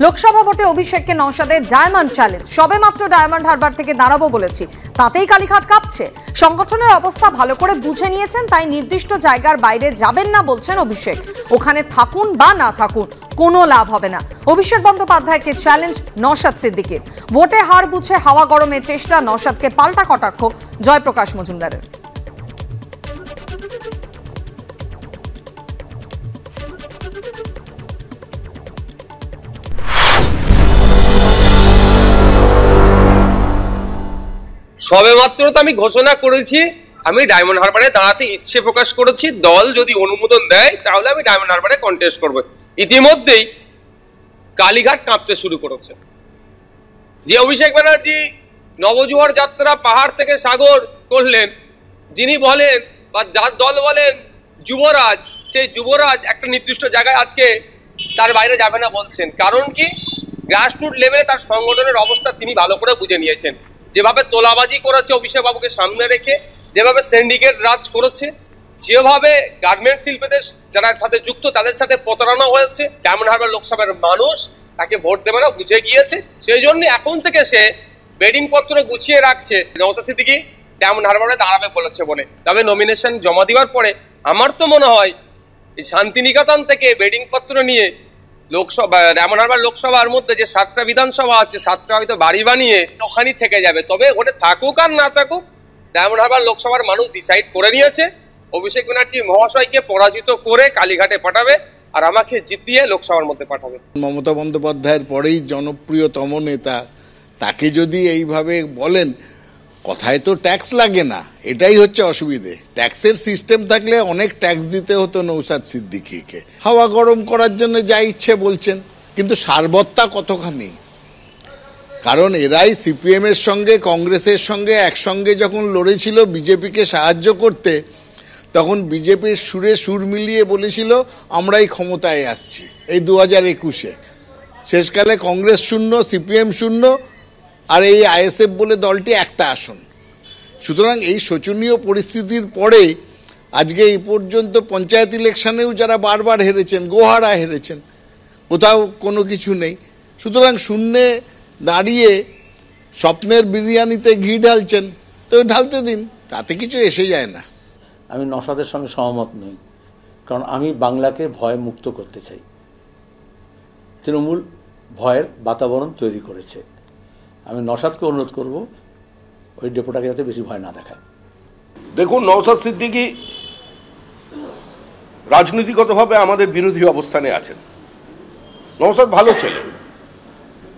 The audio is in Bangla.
লোকসভা ভোটে অভিষেককে নওশাদের ডায়মন্ড চ্যালেঞ্জ। সবে মাত্র ডায়মন্ড হারবার থেকে দাঁড়াবো বলেছি, তাতেই কালীঘাট কাঁপছে। সংগঠনের অবস্থা ভালো করে বুঝে নিয়েছেন, তাই নির্দিষ্ট জায়গার বাইরে যাবেন না বলছেন অভিষেক। ওখানে থাকুন বা না থাকুন কোনো লাভ হবে না। অভিষেক বন্দ্যোপাধ্যায়কে চ্যালেঞ্জ নওশাদ সিদ্দিকীর। ভোটে হার বুঝে হাওয়া গরমের চেষ্টা, নওশাদকে পাল্টা কটাক্ষ জয়প্রকাশ মজুমদারের। সবে মাত্র তো আমি ঘোষণা করেছি আমি ডায়মন্ড হারবারে দাঁড়াতে ইচ্ছে প্রকাশ করেছি। দল যদি অনুমোদন দেয় তাহলে আমি ডায়মন্ড হারবারে কন্টেস্ট করব। ইতিমধ্যেই কালীঘাট কাঁপতে শুরু করেছে। যে অভিষেক ব্যানার্জি নবজোয়ার যাত্রা পাহাড় থেকে সাগর করলেন, যিনি বলেন বা যার দল বলেন যুবরাজ, সেই যুবরাজ একটা নির্দিষ্ট জায়গায় আজকে তার বাইরে যাবে না বলছেন। কারণ কি? গ্রাসরুট লেভেলে তার সংগঠনের অবস্থা তিনি ভালো করে বুঝে নিয়েছেন। যেভাবে তোলাবাজি করেছে অভিষেক বাবুকে সামনে রেখে, যেভাবে সিন্ডিকেট রাজ করেছে, যেভাবে গার্মেন্ট শিল্পীদের যারা সাথে যুক্ত তাদের সাথে প্রতারণা হয়েছে, ডায়মন্ড হারবার লোকসভার মানুষ তাকে ভোট দেবে না বুঝে গিয়েছে। সেই জন্য এখন থেকে সে বেডিং পত্র গুছিয়ে রাখছে নওশাদ সিদ্দিকী ডায়মন্ড হারবারে দাঁড়াবে বলেছে বলে। তবে নমিনেশন জমা দেওয়ার পরে আমার তো মনে হয় এই শান্তিনিকেতন থেকে বেডিং পত্র নিয়ে লোকসভা ডায়মন্ড হারবার লোকসভার মধ্যে যে 7টা বিধানসভা আছে, 7টা হয়তো বাড়ি বানিয়ে ওখানেই থেকে যাবে। তবে ওটা থাকুক আর না থাকুক, ডায়মন্ড হারবার লোকসভার মানুষ ডিসাইড করে নিয়েছে অভিষেক ব্যানার্জি মহাশয়কে পরাজিত করে কালীঘাটে পাঠাবে আর আমাকে জিতিয়ে লোকসভার মধ্যে পাঠাবে। মমতা বন্দ্যোপাধ্যায়ের পরেই জনপ্রিয়তম নেতা, তাকে যদি এইভাবে বলেন, কথায় তো ট্যাক্স লাগে না, এটাই হচ্ছে অসুবিধে। ট্যাক্সের সিস্টেম থাকলে অনেক ট্যাক্স দিতে হতো নওশাদ সিদ্দিকীকে। হাওয়া গরম করার জন্য যা ইচ্ছে বলছেন, কিন্তু সারবত্তা কতখানি? কারণ এরাই সিপিএমের সঙ্গে কংগ্রেসের সঙ্গে একসঙ্গে যখন লড়েছিল বিজেপিকে সাহায্য করতে, তখন বিজেপির সুরে সুর মিলিয়ে বলেছিল আমরাই ক্ষমতায় আসছি এই 2021-এ। শেষকালে কংগ্রেস শূন্য, সিপিএম শূন্য, আর এই আইএসএফ বলে দলটি একটা আসন। সুতরাং এই শোচনীয় পরিস্থিতির পরে আজকে এই পর্যন্ত পঞ্চায়েত ইলেকশনেও যারা বারবার হেরেছেন, গোহারা হেরেছেন, কোথাও কোনো কিছু নেই। সুতরাং শূন্যে দাঁড়িয়ে স্বপ্নের বিরিয়ানিতে ঘি ঢালছেন, তো ঢালতে দিন, তাতে কিছু এসে যায় না। আমি নওশাদের সঙ্গে সহমত নই, কারণ আমি বাংলাকে ভয় মুক্ত করতে চাই। তৃণমূল ভয়ের বাতাবরণ তৈরি করেছে। আমি নওশাদকে অনুরোধ করব ওই ডেপুটাকে যাতে বেশি ভয় না দেখায়। দেখুন, নওশাদ সিদ্দিকী রাজনৈতিকভাবে আমাদের বিরোধী অবস্থানে আছেন। নওশাদ ভালো ছেলে,